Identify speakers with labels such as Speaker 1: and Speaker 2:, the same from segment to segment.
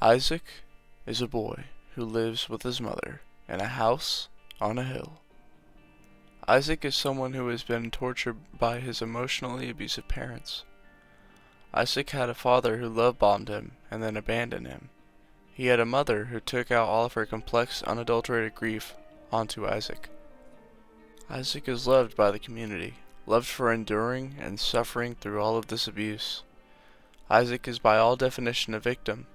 Speaker 1: Isaac is a boy who lives with his mother in a house on a hill. Isaac is someone who has been tortured by his emotionally abusive parents. Isaac had a father who love-bombed him and then abandoned him. He had a mother who took out all of her complex, unadulterated grief onto Isaac. Isaac is loved by the community, loved for enduring and suffering through all of this abuse. Isaac is by all definition a victim.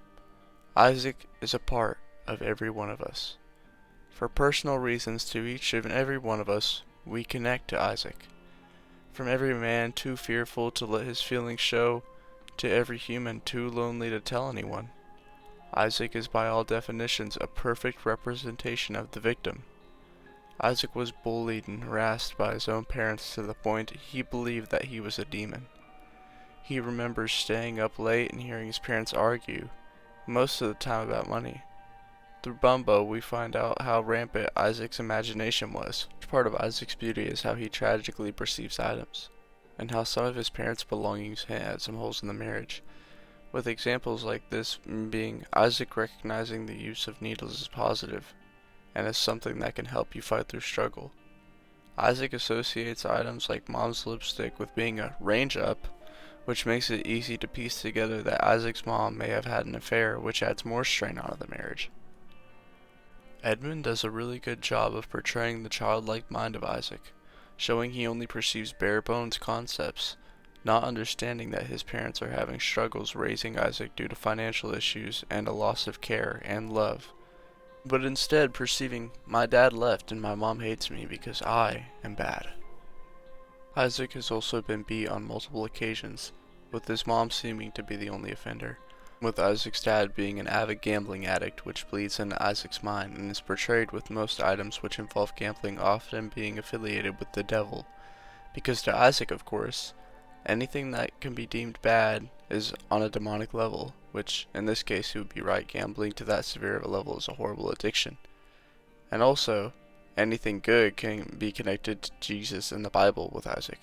Speaker 1: Isaac is a part of every one of us. For personal reasons to each and every one of us, we connect to Isaac. From every man too fearful to let his feelings show, to every human too lonely to tell anyone, Isaac is by all definitions a perfect representation of the victim. Isaac was bullied and harassed by his own parents to the point he believed that he was a demon. He remembers staying up late and hearing his parents argue, most of the time about money. Through Bumbo, we find out how rampant Isaac's imagination was. Part of Isaac's beauty is how he tragically perceives items, and how some of his parents' belongings had some holes in the marriage, with examples like this being Isaac recognizing the use of needles as positive, and as something that can help you fight through struggle. Isaac associates items like mom's lipstick with being a range-up, which makes it easy to piece together that Isaac's mom may have had an affair, which adds more strain onto the marriage. Edmund does a really good job of portraying the childlike mind of Isaac, showing he only perceives bare-bones concepts, not understanding that his parents are having struggles raising Isaac due to financial issues and a loss of care and love, but instead perceiving, my dad left and my mom hates me because I am bad. Isaac has also been beat on multiple occasions, with his mom seeming to be the only offender, with Isaac's dad being an avid gambling addict, which bleeds into Isaac's mind and is portrayed with most items which involve gambling often being affiliated with the devil, because to Isaac, of course, anything that can be deemed bad is on a demonic level, which in this case he would be right, gambling to that severe of a level is a horrible addiction. And also, anything good can be connected to Jesus and the Bible with Isaac.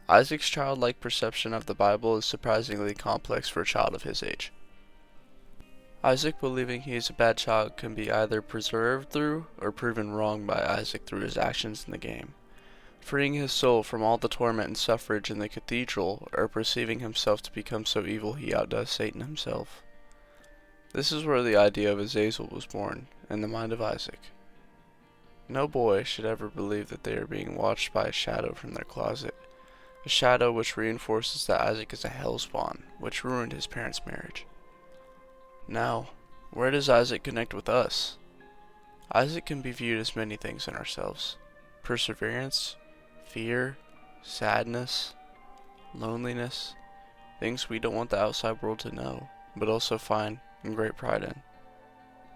Speaker 1: Isaac's childlike perception of the Bible is surprisingly complex for a child of his age. Isaac believing he is a bad child can be either preserved through or proven wrong by Isaac through his actions in the game, freeing his soul from all the torment and suffrage in the cathedral, or perceiving himself to become so evil he outdoes Satan himself. This is where the idea of Azazel was born, in the mind of Isaac. No boy should ever believe that they are being watched by a shadow from their closet, a shadow which reinforces that Isaac is a hellspawn, which ruined his parents' marriage. Now, where does Isaac connect with us? Isaac can be viewed as many things in ourselves: perseverance, fear, sadness, loneliness, things we don't want the outside world to know, but also find great pride in,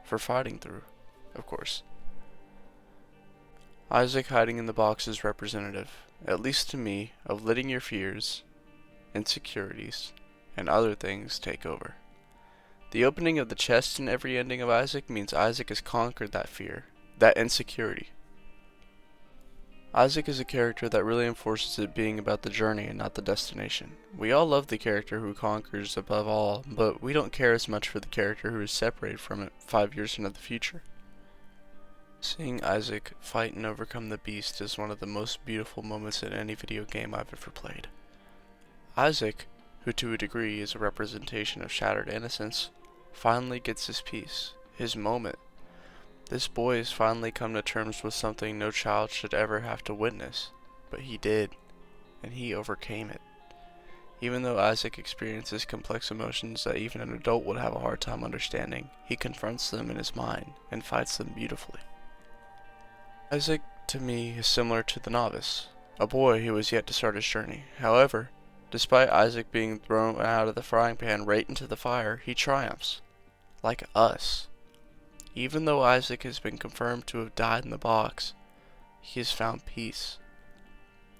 Speaker 1: for fighting through, of course. Isaac hiding in the box is representative, at least to me, of letting your fears, insecurities, and other things take over. The opening of the chest in every ending of Isaac means Isaac has conquered that fear, that insecurity. Isaac is a character that really enforces it being about the journey and not the destination. We all love the character who conquers above all, but we don't care as much for the character who is separated from it 5 years into the future. Seeing Isaac fight and overcome the beast is one of the most beautiful moments in any video game I've ever played. Isaac, who to a degree is a representation of shattered innocence, finally gets his peace, his moment. This boy has finally come to terms with something no child should ever have to witness, but he did, and he overcame it. Even though Isaac experiences complex emotions that even an adult would have a hard time understanding, he confronts them in his mind and fights them beautifully. Isaac, to me, is similar to the novice, a boy who has yet to start his journey. However, despite Isaac being thrown out of the frying pan right into the fire, he triumphs, like us. Even though Isaac has been confirmed to have died in the box, he has found peace.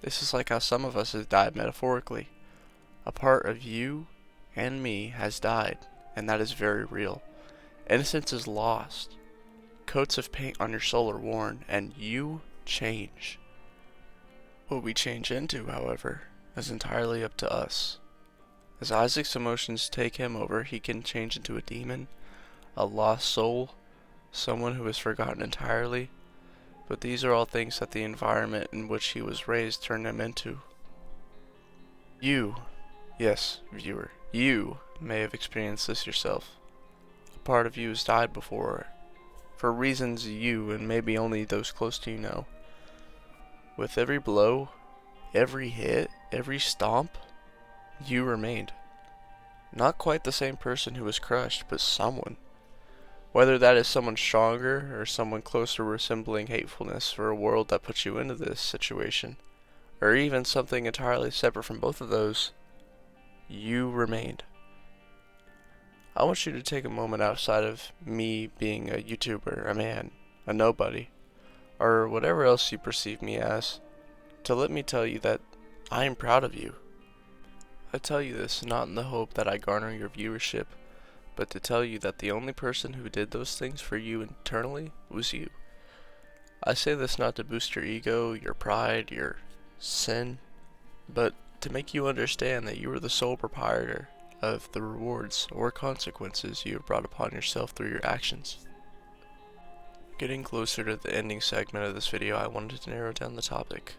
Speaker 1: This is like how some of us have died metaphorically. A part of you and me has died, and that is very real. Innocence is lost. Coats of paint on your soul are worn, and you change. What we change into, however, is entirely up to us. As Isaac's emotions take him over, he can change into a demon, a lost soul, someone who is forgotten entirely, but these are all things that the environment in which he was raised turned him into. You, yes, viewer, you may have experienced this yourself. A part of you has died before, for reasons you and maybe only those close to you know. With every blow, every hit, every stomp, you remained. Not quite the same person who was crushed, but someone. Whether that is someone stronger or someone closer resembling hatefulness for a world that put you into this situation, or even something entirely separate from both of those, you remained. I want you to take a moment outside of me being a YouTuber, a man, a nobody, or whatever else you perceive me as, to let me tell you that I am proud of you. I tell you this not in the hope that I garner your viewership, but to tell you that the only person who did those things for you internally was you. I say this not to boost your ego, your pride, your sin, but to make you understand that you are the sole proprietor of the rewards or consequences you have brought upon yourself through your actions. Getting closer to the ending segment of this video, I wanted to narrow down the topic.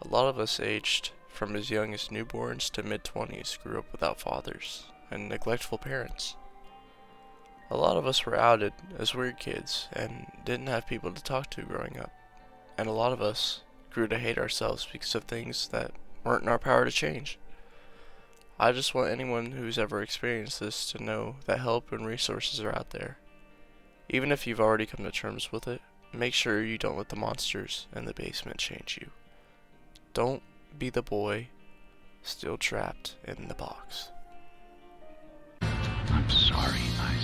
Speaker 1: A lot of us aged from as young as newborns to mid-20s grew up without fathers and neglectful parents. A lot of us were outed as weird kids and didn't have people to talk to growing up. And a lot of us grew to hate ourselves because of things that weren't in our power to change. I just want anyone who's ever experienced this to know that help and resources are out there. Even if you've already come to terms with it, make sure you don't let the monsters in the basement change you. Don't be the boy still trapped in the box.
Speaker 2: I'm sorry, Isaac.